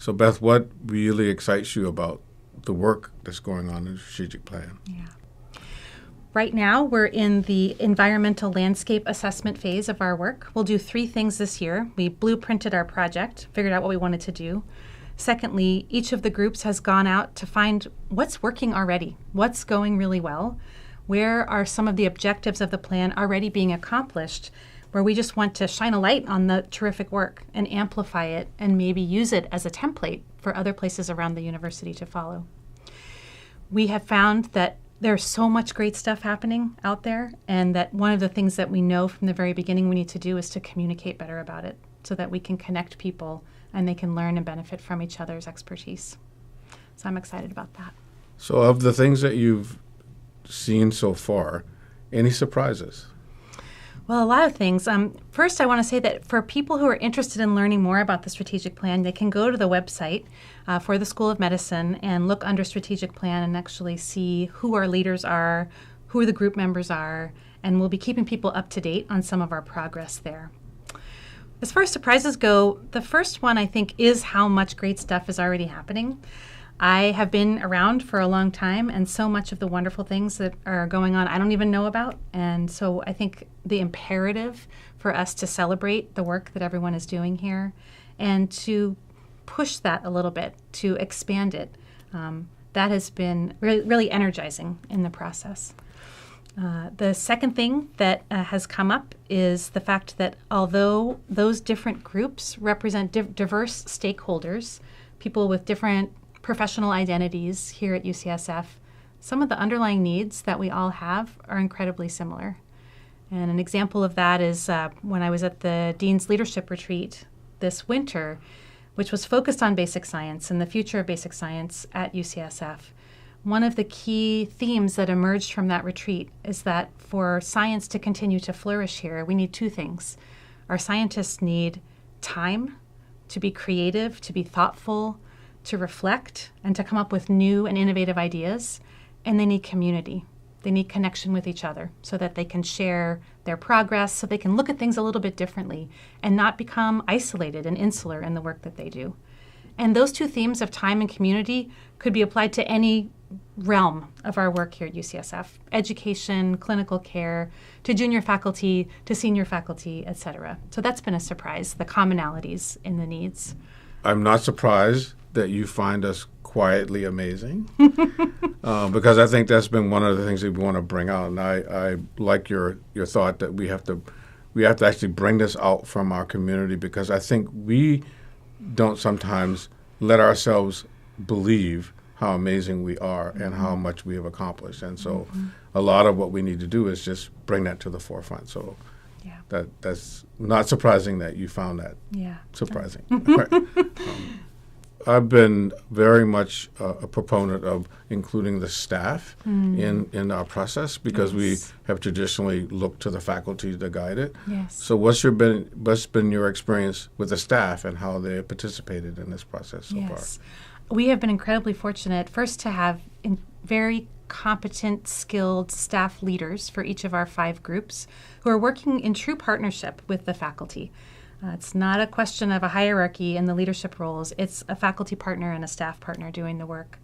So, Beth, what really excites you about the work that's going on in the strategic plan? Yeah. Right now, we're in the environmental landscape assessment phase of our work. We'll do 3 things this year. We blueprinted our project, figured out what we wanted to do. Secondly, each of the groups has gone out to find what's working already, what's going really well, where are some of the objectives of the plan already being accomplished, where we just want to shine a light on the terrific work and amplify it and maybe use it as a template for other places around the university to follow. We have found that there's so much great stuff happening out there, and that one of the things that we know from the very beginning we need to do is to communicate better about it so that we can connect people and they can learn and benefit from each other's expertise. So I'm excited about that. So of the things that you've seen so far, any surprises? Well, a lot of things. First, I want to say that for people who are interested in learning more about the strategic plan, they can go to the website for the School of Medicine and look under strategic plan and actually see who our leaders are, who the group members are, and we'll be keeping people up to date on some of our progress there. As far as surprises go, the first one I think is how much great stuff is already happening. I have been around for a long time, and so much of the wonderful things that are going on I don't even know about. And so I think the imperative for us to celebrate the work that everyone is doing here and to push that a little bit, to expand it, that has been really energizing in the process. The second thing that has come up is the fact that although those different groups represent diverse stakeholders, people with different professional identities here at UCSF, some of the underlying needs that we all have are incredibly similar. And an example of that is when I was at the Dean's Leadership Retreat this winter, which was focused on basic science and the future of basic science at UCSF. One of the key themes that emerged from that retreat is that for science to continue to flourish here, we need 2 things. Our scientists need time to be creative, to be thoughtful, to reflect, and to come up with new and innovative ideas. And they need community. They need connection with each other so that they can share their progress, so they can look at things a little bit differently and not become isolated and insular in the work that they do. And those 2 themes of time and community could be applied to any realm of our work here at UCSF, education, clinical care, to junior faculty, to senior faculty, et cetera. So that's been a surprise, the commonalities in the needs. I'm not surprised that you find us quietly amazing, because I think that's been one of the things that we want to bring out. And I like your thought that we have to actually bring this out from our community, because I think we don't sometimes let ourselves believe how amazing we are and how much we have accomplished. And so a lot of what we need to do is just bring that to the forefront. So that's not surprising that you found that surprising. Right. I've been very much a proponent of including the staff in our process, because we have traditionally looked to the faculty to guide it. Yes. So what's been your experience with the staff and how they have participated in this process so far? We have been incredibly fortunate, first, to have very competent, skilled staff leaders for each of our 5 groups who are working in true partnership with the faculty. It's not a question of a hierarchy in the leadership roles. It's a faculty partner and a staff partner doing the work.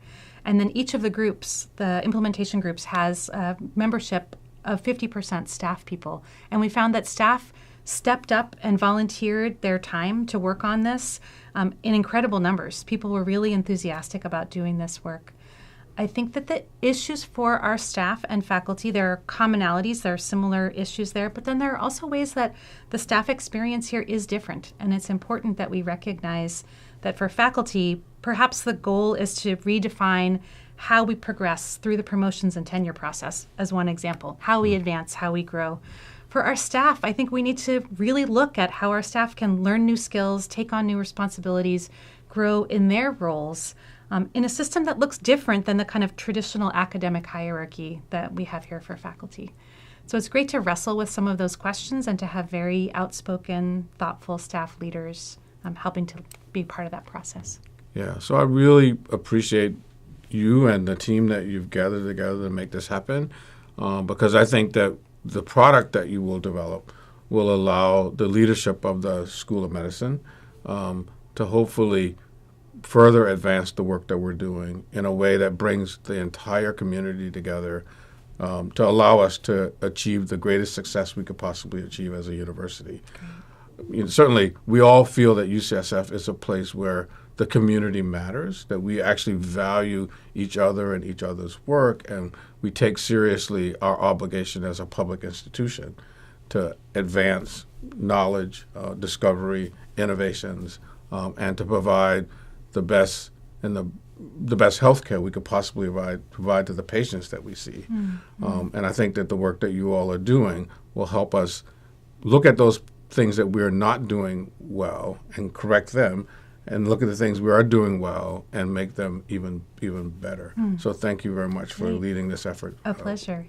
And then each of the groups, the implementation groups, has a membership of 50% staff people. And we found that staff stepped up and volunteered their time to work on this in incredible numbers. People were really enthusiastic about doing this work. I think that the issues for our staff and faculty, there are commonalities, there are similar issues there, but then there are also ways that the staff experience here is different. And it's important that we recognize that for faculty, perhaps the goal is to redefine how we progress through the promotions and tenure process, as one example, how we advance, how we grow. For our staff, I think we need to really look at how our staff can learn new skills, take on new responsibilities, grow in their roles, in a system that looks different than the kind of traditional academic hierarchy that we have here for faculty. So it's great to wrestle with some of those questions and to have very outspoken, thoughtful staff leaders helping to be part of that process. Yeah, so I really appreciate you and the team that you've gathered together to make this happen, because I think that the product that you will develop will allow the leadership of the School of Medicine to hopefully further advance the work that we're doing in a way that brings the entire community together to allow us to achieve the greatest success we could possibly achieve as a university. Certainly, we all feel that UCSF is a place where the community matters, that we actually value each other and each other's work, and we take seriously our obligation as a public institution to advance knowledge, discovery, innovations, and to provide the best and the best healthcare we could possibly provide to the patients that we see. And I think that the work that you all are doing will help us look at those things that we're not doing well and correct them, and look at the things we are doing well and make them even better. So thank you very much for leading this effort. A pleasure.